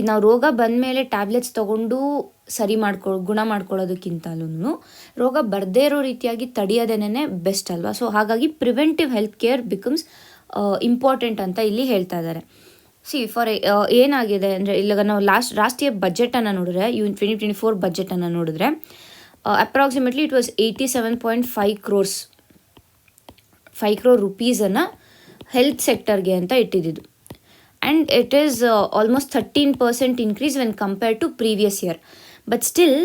ನಾವು ರೋಗ ಬಂದ ಮೇಲೆ ಟ್ಯಾಬ್ಲೆಟ್ಸ್ ತೊಗೊಂಡು ಗುಣ ಮಾಡ್ಕೊಳ್ಳೋದಕ್ಕಿಂತಲೂ ರೋಗ ಬರದೇ ಇರೋ ರೀತಿಯಾಗಿ ತಡೆಯೋದೇನೆ ಬೆಸ್ಟ್ ಅಲ್ವಾ. ಸೊ ಹಾಗಾಗಿ preventive health care becomes important ಅಂತ ಇಲ್ಲಿ ಹೇಳ್ತಾ ಇದ್ದಾರೆ. ಏನಾಗಿದೆ ಅಂದರೆ, ಇವಾಗ ನಾವು ರಾಷ್ಟ್ರೀಯ ಬಜೆಟನ್ನು ನೋಡಿದ್ರೆ, 2024 ಬಜೆಟನ್ನು ನೋಡಿದ್ರೆ approximately it was 87.5 crores, 5 crore rupeesನ್ನು ಹೆಲ್ತ್ ಸೆಕ್ಟರ್ಗೆ ಅಂತ ಇಟ್ಟಿದ್ದು. And it is almost 13% increase when compared to previous year. But still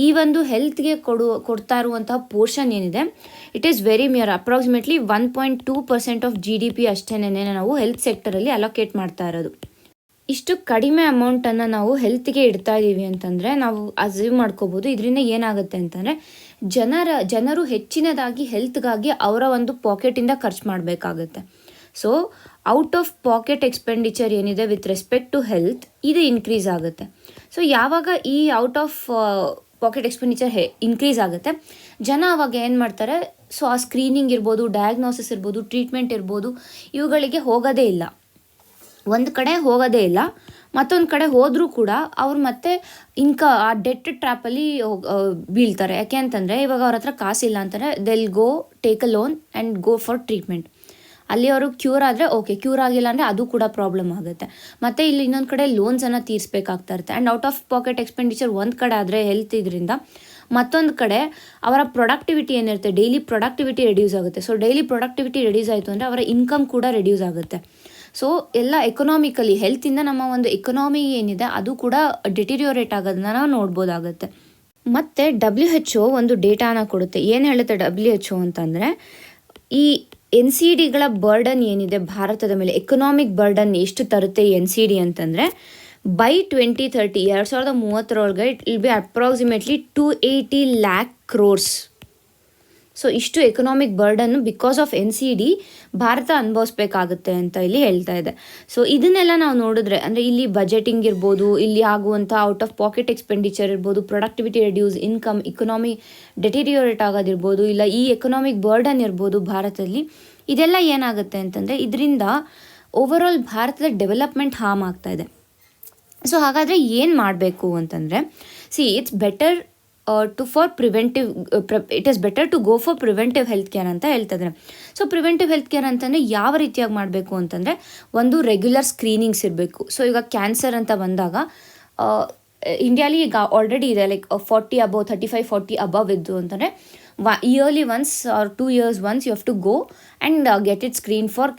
ಈ ಒಂದು ಹೆಲ್ತ್ಗೆ ಕೊಡ್ತಾ ಇರುವಂತಹ ಪೋರ್ಷನ್ ಏನಿದೆ, it is very mere, approximately 1.2% of GDP ಅಷ್ಟೇನೆ ನಾವು ಹೆಲ್ತ್ ಸೆಕ್ಟರಲ್ಲಿ ಅಲೋಕೇಟ್ ಮಾಡ್ತಾ ಇರೋದು. ಇಷ್ಟು ಕಡಿಮೆ ಅಮೌಂಟನ್ನು ನಾವು ಹೆಲ್ತ್ಗೆ ಇಡ್ತಾ ಇದ್ದೀವಿ ಅಂತಂದರೆ ನಾವು ಅಸ್ಯೂಮ್ ಮಾಡ್ಕೋಬೋದು, ಇದರಿಂದ ಏನಾಗುತ್ತೆ ಅಂತಂದರೆ ಜನರು ಹೆಚ್ಚಿನದಾಗಿ ಹೆಲ್ತ್ಗಾಗಿ ಅವರ ಒಂದು ಪಾಕೆಟಿಂದ ಖರ್ಚು ಮಾಡಬೇಕಾಗುತ್ತೆ. So out of packet expenditure ಏನಿದೆ ವಿತ್ ರೆಸ್ಪೆಕ್ಟ್ ಟು ಹೆಲ್ತ್ ಇದು ಇನ್ಕ್ರೀಸ್ ಆಗುತ್ತೆ. ಸೊ ಯಾವಾಗ ಈ out of packet expenditure increase ಆಗುತ್ತೆ, ಜನ ಅವಾಗ ಏನು ಮಾಡ್ತಾರೆ, ಸೊ ಆ ಸ್ಕ್ರೀನಿಂಗ್ ಇರ್ಬೋದು, ಡಯಾಗ್ನೋಸಿಸ್ ಇರ್ಬೋದು, ಟ್ರೀಟ್ಮೆಂಟ್ ಇರ್ಬೋದು, ಇವುಗಳಿಗೆ ಹೋಗೋದೇ ಇಲ್ಲ. ಒಂದು ಕಡೆ ಹೋಗೋದೇ ಇಲ್ಲ, ಮತ್ತೊಂದು ಕಡೆ ಹೋದರೂ ಕೂಡ ಅವ್ರು ಮತ್ತೆ ಆ ಡೆಟ್ ಟ್ರ್ಯಾಪಲ್ಲಿ ಬೀಳ್ತಾರೆ. ಯಾಕೆ ಅಂತಂದರೆ, ಇವಾಗ ಅವ್ರ ಹತ್ರ ಕಾಸಿಲ್ಲ ಅಂತಾರೆ, they'll go take a loan and go for treatment. ಅಲ್ಲಿ ಅವರು ಕ್ಯೂರ್ ಆದರೆ ಓಕೆ, ಕ್ಯೂರ್ ಆಗಿಲ್ಲ ಅಂದರೆ ಅದು ಕೂಡ ಪ್ರಾಬ್ಲಮ್ ಆಗುತ್ತೆ. ಮತ್ತು ಇಲ್ಲಿ ಇನ್ನೊಂದು ಕಡೆ ಲೋನ್ಸನ್ನು ತೀರಿಸ್ಬೇಕಾಗ್ತಾ ಇರುತ್ತೆ. And out of packet expenditure ಒಂದು ಕಡೆ ಆದರೆ ಹೆಲ್ತ್ ಇದರಿಂದ, ಮತ್ತೊಂದು ಕಡೆ ಅವರ ಪ್ರೊಡಕ್ಟಿವಿಟಿ ಏನಿರುತ್ತೆ, ಡೈಲಿ ಪ್ರೊಡಕ್ಟಿವಿಟಿ ರೆಡ್ಯೂಸ್ ಆಗುತ್ತೆ. ಸೊ ಡೈಲಿ ಪ್ರೊಡಕ್ಟಿವಿಟಿ ರೆಡ್ಯೂಸ್ ಆಯಿತು ಅಂದರೆ ಅವರ ಇನ್ಕಮ್ ಕೂಡ ರೆಡ್ಯೂಸ್ ಆಗುತ್ತೆ. ಸೊ ಎಲ್ಲ ಎಕನಾಮಿಕಲಿ ಹೆಲ್ತಿಂದ ನಮ್ಮ ಒಂದು ಎಕನಾಮಿ ಏನಿದೆ ಅದು ಕೂಡ ಡಿಟಿರಿಯೋರೇಟ್ ಆಗೋದನ್ನ ನಾವು ನೋಡ್ಬೋದಾಗುತ್ತೆ. ಮತ್ತು WHO ಒಂದು ಡೇಟಾನ ಕೊಡುತ್ತೆ. ಏನು ಹೇಳುತ್ತೆ WHO ಅಂತಂದರೆ, ಈ NCDಗಳ ಬರ್ಡನ್ ಏನಿದೆ ಭಾರತದ ಮೇಲೆ, ಎಕನಾಮಿಕ್ ಬರ್ಡನ್ ಎಷ್ಟು ತರುತ್ತೆ NCD ಅಂತಂದರೆ, by 2030 2030 it will be approximately 280 lakh crores. So ಇಷ್ಟು ಎಕನಾಮಿಕ್ ಬರ್ಡನ್ನು ಬಿಕಾಸ್ ಆಫ್ NCD ಭಾರತ ಅನುಭವಿಸ್ಬೇಕಾಗುತ್ತೆ ಅಂತ ಇಲ್ಲಿ ಹೇಳ್ತಾ ಇದೆ. ಸೊ ಇದನ್ನೆಲ್ಲ ನಾವು ನೋಡಿದ್ರೆ, ಅಂದರೆ ಇಲ್ಲಿ ಬಜೆಟಿಂಗ್ ಇರ್ಬೋದು, ಇಲ್ಲಿ ಆಗುವಂಥ ಔಟ್ ಆಫ್ ಪಾಕೆಟ್ ಎಕ್ಸ್ಪೆಂಡಿಚರ್ ಇರ್ಬೋದು, ಪ್ರೊಡಕ್ಟಿವಿಟಿ ರೆಡ್ಯೂಸ್, ಇನ್ಕಮ್, ಇಕನಾಮಿ ಡೆಟಿರಿಯೋರೇಟ್ ಆಗೋದಿರ್ಬೋದು, ಇಲ್ಲ ಈ ಎಕನಾಮಿಕ್ ಬರ್ಡನ್ ಇರ್ಬೋದು ಭಾರತದಲ್ಲಿ, ಇದೆಲ್ಲ ಏನಾಗುತ್ತೆ ಅಂತಂದರೆ ಇದರಿಂದ ಓವರಾಲ್ ಭಾರತದ ಡೆವಲಪ್ಮೆಂಟ್ ಹಾರ್ಮ್ ಆಗ್ತಾ ಇದೆ. ಸೊ ಹಾಗಾದರೆ ಏನು ಮಾಡಬೇಕು ಅಂತಂದರೆ, it's better it is better to go for preventive health care ಅಂತ ಹೇಳ್ತಿದ್ದಾರೆ. ಸೊ ಪ್ರಿವೆಂಟಿವ್ ಹೆಲ್ತ್ ಕೇರ್ ಅಂತಂದರೆ ಯಾವ ರೀತಿಯಾಗಿ ಮಾಡಬೇಕು ಅಂತಂದರೆ, ಒಂದು ರೆಗ್ಯುಲರ್ ಸ್ಕ್ರೀನಿಂಗ್ಸ್ ಇರಬೇಕು. ಸೊ ಈಗ ಕ್ಯಾನ್ಸರ್ ಅಂತ ಬಂದಾಗ ಇಂಡಿಯಾಲಿ ಈಗ ಆಲ್ರೆಡಿ ಇದೆ, ಲೈಕ್ 40 ಅಬವ್ 35-40 ಅಬವ್ ಇದ್ದು ಅಂತಂದರೆ yearly once or 2 years once you have to go and get it screen for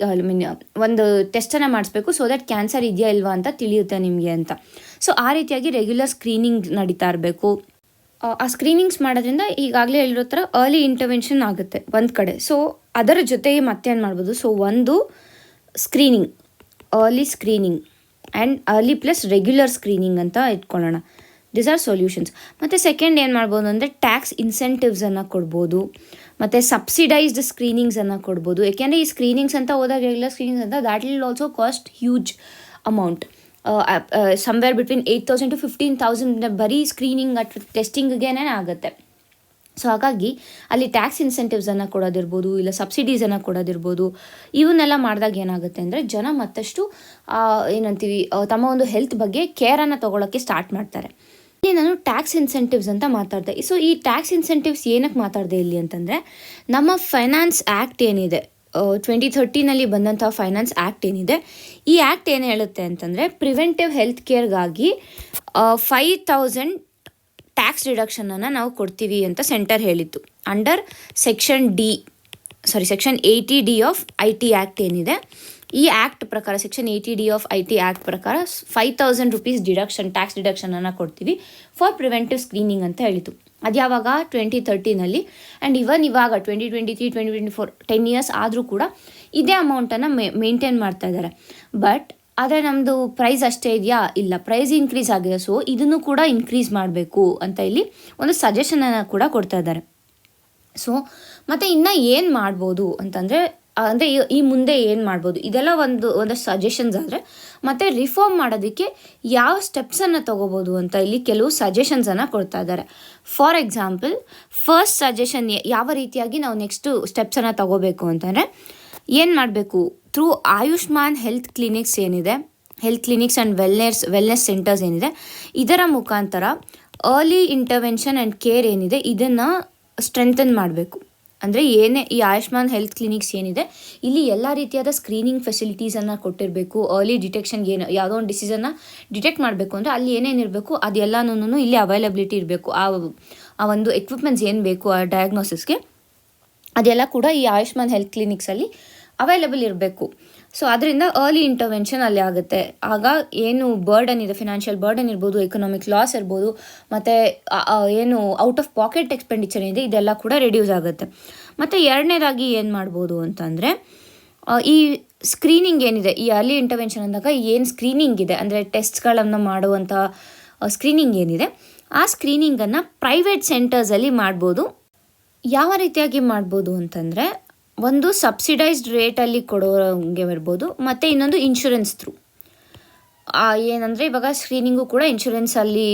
ಒಂದು ಟೆಸ್ಟನ್ನು ಮಾಡಿಸ್ಬೇಕು. ಸೊ ದಟ್ ಕ್ಯಾನ್ಸರ್ ಇದೆಯಾ ಇಲ್ವಾ ಅಂತ ತಿಳಿಯುತ್ತೆ ನಿಮಗೆ ಅಂತ. ಸೊ ಆ ರೀತಿಯಾಗಿ ರೆಗ್ಯುಲರ್ ಸ್ಕ್ರೀನಿಂಗ್ ನಡೀತಾ ಇರಬೇಕು. ಆ ಸ್ಕ್ರೀನಿಂಗ್ಸ್ ಮಾಡೋದ್ರಿಂದ ಈಗಾಗಲೇ ಹೇಳಿರೋ ಥರ ಅರ್ಲಿ ಇಂಟರ್ವೆನ್ಷನ್ ಆಗುತ್ತೆ ಒಂದು ಕಡೆ. ಸೊ ಅದರ ಜೊತೆಗೆ ಮತ್ತೇನು ಮಾಡ್ಬೋದು, ಸೊ ಒಂದು screening, early screening and early plus regular screening ಅಂತ ಇಟ್ಕೊಳ್ಳೋಣ. This are solutions. ಮತ್ತು ಸೆಕೆಂಡ್ ಏನು ಮಾಡ್ಬೋದು ಅಂದರೆ ಟ್ಯಾಕ್ಸ್ ಇನ್ಸೆಂಟಿವ್ಸನ್ನು ಕೊಡ್ಬೋದು, ಮತ್ತು ಸಬ್ಸಿಡೈಸ್ಡ್ ಸ್ಕ್ರೀನಿಂಗ್ಸನ್ನು ಕೊಡ್ಬೋದು. ಯಾಕೆಂದರೆ ಈ ಸ್ಕ್ರೀನಿಂಗ್ಸ್ ಅಂತ ಹೋದಾಗ, ರೆಗ್ಯುಲರ್ ಸ್ಕ್ರೀನಿಂಗ್ಸ್ ಅಂತ, that will also cost huge amount. Somewhere between 8,000 to 15,000 ಬರೀ ಸ್ಕ್ರೀನಿಂಗ್ ಟೆಸ್ಟಿಂಗ್ಗೇನೆ ಆಗುತ್ತೆ. ಸೊ ಹಾಗಾಗಿ ಅಲ್ಲಿ ಟ್ಯಾಕ್ಸ್ ಇನ್ಸೆಂಟಿವ್ಸನ್ನು ಕೊಡೋದಿರ್ಬೋದು, ಇಲ್ಲ ಸಬ್ಸಿಡೀಸನ್ನು ಕೊಡೋದಿರ್ಬೋದು, ಇವನ್ನೆಲ್ಲ ಮಾಡಿದಾಗ ಏನಾಗುತ್ತೆ ಅಂದರೆ ಜನ ಮತ್ತಷ್ಟು ಏನಂತೀವಿ ತಮ್ಮ ಒಂದು ಹೆಲ್ತ್ ಬಗ್ಗೆ ಕೇರನ್ನು ತೊಗೊಳಕ್ಕೆ ಸ್ಟಾರ್ಟ್ ಮಾಡ್ತಾರೆ. ಇಲ್ಲಿ ನಾನು ಟ್ಯಾಕ್ಸ್ ಇನ್ಸೆಂಟಿವ್ಸ್ ಅಂತ ಮಾತಾಡಿದೆ. ಸೊ ಈ ಟ್ಯಾಕ್ಸ್ ಇನ್ಸೆಂಟಿವ್ಸ್ ಏನಕ್ಕೆ ಮಾತಾಡಿದೆ ಇಲ್ಲಿ ಅಂತಂದರೆ, ನಮ್ಮ ಫೈನಾನ್ಸ್ ಆ್ಯಕ್ಟ್ ಏನಿದೆ 2013 ಬಂದಂಥ ಫೈನಾನ್ಸ್ ಆ್ಯಕ್ಟ್ ಏನಿದೆ, ಈ ಆ್ಯಕ್ಟ್ ಏನು ಹೇಳುತ್ತೆ ಅಂತಂದರೆ, ಪ್ರಿವೆಂಟಿವ್ ಹೆಲ್ತ್ ಕೇರ್ಗಾಗಿ 5,000 ಟ್ಯಾಕ್ಸ್ ರಿಡಕ್ಷನನ್ನು ನಾವು ಕೊಡ್ತೀವಿ ಅಂತ ಸೆಂಟರ್ ಹೇಳಿತ್ತು. Under section 80D of IT act ಏನಿದೆ, ಈ ಆ್ಯಕ್ಟ್ ಪ್ರಕಾರ, section 80D of IT act ಪ್ರಕಾರ 5,000 rupees ಡಿಡಕ್ಷನ್, ಟ್ಯಾಕ್ಸ್ ಡಿಡಕ್ಷನನ್ನು ಕೊಡ್ತೀವಿ ಫಾರ್ ಪ್ರಿವೆಂಟಿವ್ ಸ್ಕ್ರೀನಿಂಗ್ ಅಂತ ಹೇಳಿತು. ಅದು ಯಾವಾಗ 2013 ಆ್ಯಂಡ್ ಇವಾಗ 2023, 2024 10 years ಆದರೂ ಕೂಡ ಇದೇ ಅಮೌಂಟನ್ನು ಮೇಂಟೈನ್ ಮಾಡ್ತಾ ಇದ್ದಾರೆ. ಬಟ್ ಆದರೆ ನಮ್ಮದು ಪ್ರೈಸ್ ಅಷ್ಟೇ ಇದೆಯಾ? ಇಲ್ಲ, ಪ್ರೈಸ್ ಇನ್ಕ್ರೀಸ್ ಆಗಿದೆ. ಸೊ ಇದನ್ನು ಕೂಡ ಇನ್ಕ್ರೀಸ್ ಮಾಡಬೇಕು ಅಂತ ಇಲ್ಲಿ ಒಂದು ಸಜೆಷನನ್ನು ಕೂಡ ಕೊಡ್ತಾ ಇದ್ದಾರೆ. ಸೊ ಮತ್ತು ಇನ್ನು ಏನು ಮಾಡ್ಬೋದು ಅಂತಂದರೆ, ಅಂದರೆ ಈ ಮುಂದೆ ಏನು ಮಾಡ್ಬೋದು, ಇದೆಲ್ಲ ಒಂದು ಸಜೆಷನ್ಸ್ ಆದರೆ, ಮತ್ತು ರಿಫಾರ್ಮ್ ಮಾಡೋದಕ್ಕೆ ಯಾವ ಸ್ಟೆಪ್ಸನ್ನು ತೊಗೋಬೋದು ಅಂತ ಇಲ್ಲಿ ಕೆಲವು ಸಜೆಷನ್ಸನ್ನು ಕೊಡ್ತಾ ಇದ್ದಾರೆ. ಫಾರ್ ಎಕ್ಸಾಂಪಲ್, ಫಸ್ಟ್ ಸಜೆಷನ್ ಯಾವ ರೀತಿಯಾಗಿ ನಾವು ನೆಕ್ಸ್ಟು ಸ್ಟೆಪ್ಸನ್ನು ತೊಗೋಬೇಕು ಅಂತಂದರೆ, ಏನು ಮಾಡಬೇಕು, ಥ್ರೂ ಆಯುಷ್ಮಾನ್ ಹೆಲ್ತ್ ಕ್ಲಿನಿಕ್ಸ್ ಏನಿದೆ, health clinics and wellness centres ಏನಿದೆ, ಇದರ ಮುಖಾಂತರ ಅರ್ಲಿ ಇಂಟರ್ವೆನ್ಷನ್ ಆ್ಯಂಡ್ ಕೇರ್ ಏನಿದೆ ಇದನ್ನು ಸ್ಟ್ರೆಂಥನ್ ಮಾಡಬೇಕು. ಅಂದರೆ ಏನೇ ಈ ಆಯುಷ್ಮಾನ್ ಹೆಲ್ತ್ ಕ್ಲಿನಿಕ್ಸ್ ಏನಿದೆ, ಇಲ್ಲಿ ಎಲ್ಲ ರೀತಿಯಾದ ಸ್ಕ್ರೀನಿಂಗ್ ಫೆಸಿಲಿಟೀಸನ್ನು ಕೊಟ್ಟಿರಬೇಕು. ಅರ್ಲಿ ಡಿಟೆಕ್ಷನ್ಗೆ ಯಾವುದೋ ಒಂದು ಡಿಸೀಸನ್ನು ಡಿಟೆಕ್ಟ್ ಮಾಡಬೇಕು ಅಂದರೆ ಅಲ್ಲಿ ಏನೇನಿರಬೇಕು ಅದೆಲ್ಲನೂ ಇಲ್ಲಿ ಅವೈಲಬಿಲಿಟಿ ಇರಬೇಕು. ಆ ಒಂದು ಎಕ್ವಿಪ್ಮೆಂಟ್ಸ್ ಏನು ಬೇಕು ಆ ಡಯಾಗ್ನೋಸಿಸ್ಗೆ, ಅದೆಲ್ಲ ಕೂಡ ಈ ಆಯುಷ್ಮಾನ್ ಹೆಲ್ತ್ ಕ್ಲಿನಿಕ್ಸಲ್ಲಿ ಅವೈಲಬಲ್ ಇರಬೇಕು. ಸೊ ಅದರಿಂದ ಅರ್ಲಿ ಇಂಟರ್ವೆನ್ಷನ್ ಅಲ್ಲಿ ಆಗುತ್ತೆ. ಆಗ ಏನು ಬರ್ಡನ್ ಇದೆ, ಫಿನಾನ್ಷಿಯಲ್ ಬರ್ಡನ್ ಇರ್ಬೋದು, ಎಕನಾಮಿಕ್ ಲಾಸ್ ಇರ್ಬೋದು, ಮತ್ತು ಏನು ಔಟ್ ಆಫ್ ಪಾಕೆಟ್ ಎಕ್ಸ್ಪೆಂಡಿಚರ್ ಇದೆ, ಇದೆಲ್ಲ ಕೂಡ ರೆಡ್ಯೂಸ್ ಆಗುತ್ತೆ. ಮತ್ತು ಎರಡನೇದಾಗಿ ಏನು ಮಾಡ್ಬೋದು ಅಂತಂದರೆ, ಈ ಸ್ಕ್ರೀನಿಂಗ್ ಏನಿದೆ, ಈ ಅರ್ಲಿ ಇಂಟರ್ವೆನ್ಷನ್ ಅಂದಾಗ ಏನು ಸ್ಕ್ರೀನಿಂಗ್ ಇದೆ, ಅಂದರೆ ಟೆಸ್ಟ್ಗಳನ್ನು ಮಾಡುವಂಥ ಸ್ಕ್ರೀನಿಂಗ್ ಏನಿದೆ, ಆ ಸ್ಕ್ರೀನಿಂಗನ್ನು ಪ್ರೈವೇಟ್ ಸೆಂಟರ್ಸಲ್ಲಿ ಮಾಡ್ಬೋದು. ಯಾವ ರೀತಿಯಾಗಿ ಮಾಡ್ಬೋದು ಅಂತಂದರೆ, ಒಂದು ಸಬ್ಸಿಡೈಸ್ಡ್ ರೇಟಲ್ಲಿ ಕೊಡೋಂಗೆ ಇರ್ಬೋದು, ಮತ್ತು ಇನ್ನೊಂದು ಇನ್ಶೂರೆನ್ಸ್ ಥ್ರೂ. ಏನಂದರೆ ಇವಾಗ ಸ್ಕ್ರೀನಿಂಗು ಕೂಡ ಇನ್ಶೂರೆನ್ಸಲ್ಲಿ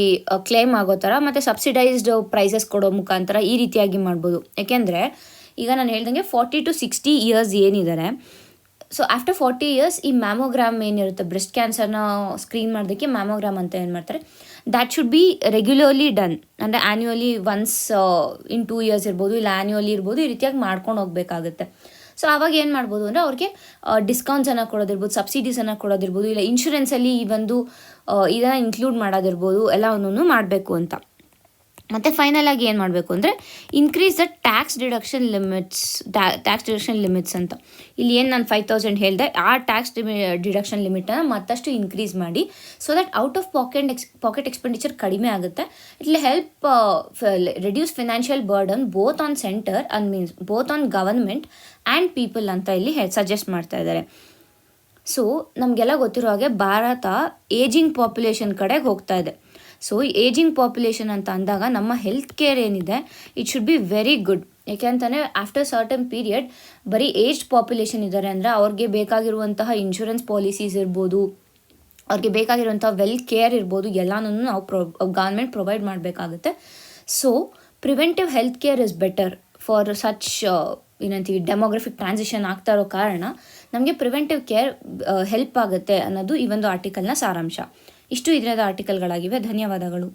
ಕ್ಲೇಮ್ ಆಗೋ ಥರ, ಮತ್ತು ಸಬ್ಸಿಡೈಸ್ಡ್ ಪ್ರೈಸಸ್ ಕೊಡೋ ಮುಖಾಂತರ ಈ ರೀತಿಯಾಗಿ ಮಾಡ್ಬೋದು. ಯಾಕೆಂದರೆ ಈಗ ನಾನು ಹೇಳ್ದಂಗೆ 40 to 60 years ಏನಿದ್ದಾರೆ, ಸೊ ಆಫ್ಟರ್ 40 years ಈ ಮ್ಯಾಮೋಗ್ರಾಮ್ ಏನಿರುತ್ತೆ, ಬ್ರೆಸ್ಟ್ ಕ್ಯಾನ್ಸರ್ನ ಸ್ಕ್ರೀನ್ ಮಾಡೋದಕ್ಕೆ ಮ್ಯಾಮೋಗ್ರಾಮ್ ಅಂತ ಏನು ಮಾಡ್ತಾರೆ, that should be regularly done. ಅಂದರೆ ಆ್ಯನ್ಯುವಲಿ ಒನ್ಸ್ ಇನ್ 2 years ಇರ್ಬೋದು, ಇಲ್ಲ ಆ್ಯನ್ಯುವಲಿ ಇರ್ಬೋದು, ಈ ರೀತಿಯಾಗಿ ಮಾಡ್ಕೊಂಡು ಹೋಗಬೇಕಾಗುತ್ತೆ. ಸೊ ಆವಾಗ ಏನು ಮಾಡ್ಬೋದು ಅಂದರೆ ಅವ್ರಿಗೆ ಡಿಸ್ಕೌಂಟ್ಸನ್ನು ಕೊಡೋದಿರ್ಬೋದು, ಸಬ್ಸಿಡೀಸನ್ನು ಕೊಡೋದಿರ್ಬೋದು, ಇಲ್ಲ ಇನ್ಶೂರೆನ್ಸಲ್ಲಿ ಈ ಒಂದು ಇದನ್ನು ಇನ್ಕ್ಲೂಡ್ ಮಾಡೋದಿರ್ಬೋದು, ಎಲ್ಲವನ್ನೂ ಮಾಡಬೇಕು ಅಂತ. ಮತ್ತು ಫೈನಲ್ ಆಗಿ ಏನು ಮಾಡಬೇಕು ಅಂದರೆ increase the tax deduction limits ಅಂತ. ಇಲ್ಲಿ ಏನು ನಾನು 5,000 ಹೇಳಿದೆ, ಆ ಟ್ಯಾಕ್ಸ್ ಡಿಡಕ್ಷನ್ ಲಿಮಿಟನ್ನು ಮತ್ತಷ್ಟು ಇನ್ಕ್ರೀಸ್ ಮಾಡಿ, so that out of packet expenditure ಕಡಿಮೆ ಆಗುತ್ತೆ. It will help reduce financial burden both on centre both on government and people ಅಂತ ಇಲ್ಲಿ ಸಜೆಸ್ಟ್ ಮಾಡ್ತಾ ಇದ್ದಾರೆ. ಸೊ ನಮಗೆಲ್ಲ ಗೊತ್ತಿರೋ ಹಾಗೆ ಭಾರತ ಏಜಿಂಗ್ ಪಾಪ್ಯುಲೇಷನ್ ಕಡೆಗೆ ಹೋಗ್ತಾ ಇದೆ. ಸೊ ಏಜಿಂಗ್ ಪಾಪ್ಯುಲೇಷನ್ ಅಂತ ಅಂದಾಗ ನಮ್ಮ ಹೆಲ್ತ್ ಕೇರ್ ಏನಿದೆ it should be very good. ಯಾಕೆಂತಂದರೆ ಆಫ್ಟರ್ ಸರ್ಟನ್ ಪೀರಿಯಡ್ ಬರೀ ಏಜ್ಡ್ ಪಾಪ್ಯುಲೇಷನ್ ಇದ್ದಾರೆ ಅಂದರೆ ಅವ್ರಿಗೆ ಬೇಕಾಗಿರುವಂತಹ ಇನ್ಶೂರೆನ್ಸ್ ಪಾಲಿಸೀಸ್ ಇರ್ಬೋದು, ಅವ್ರಿಗೆ ಬೇಕಾಗಿರುವಂಥ ವೆಲ್ ಕೇರ್ ಇರ್ಬೋದು, ಎಲ್ಲನೂ ನಾವು ಗೌರ್ಮೆಂಟ್ ಪ್ರೊವೈಡ್ ಮಾಡಬೇಕಾಗುತ್ತೆ. So preventive health care is better for such ಏನಂತೀವಿ ಡೆಮೋಗ್ರಫಿಕ್ ಟ್ರಾನ್ಸಿಷನ್ ಆಗ್ತಾ ಇರೋ ಕಾರಣ ನಮಗೆ ಪ್ರಿವೆಂಟಿವ್ ಕೇರ್ ಹೆಲ್ಪ್ ಆಗುತ್ತೆ ಅನ್ನೋದು ಈ ಒಂದು ಆರ್ಟಿಕಲ್ನ ಸಾರಾಂಶ. ಇಷ್ಟು ಇದರದ ಆರ್ಟಿಕಲ್ಗಳಾಗಿವೆ. ಧನ್ಯವಾದಗಳು.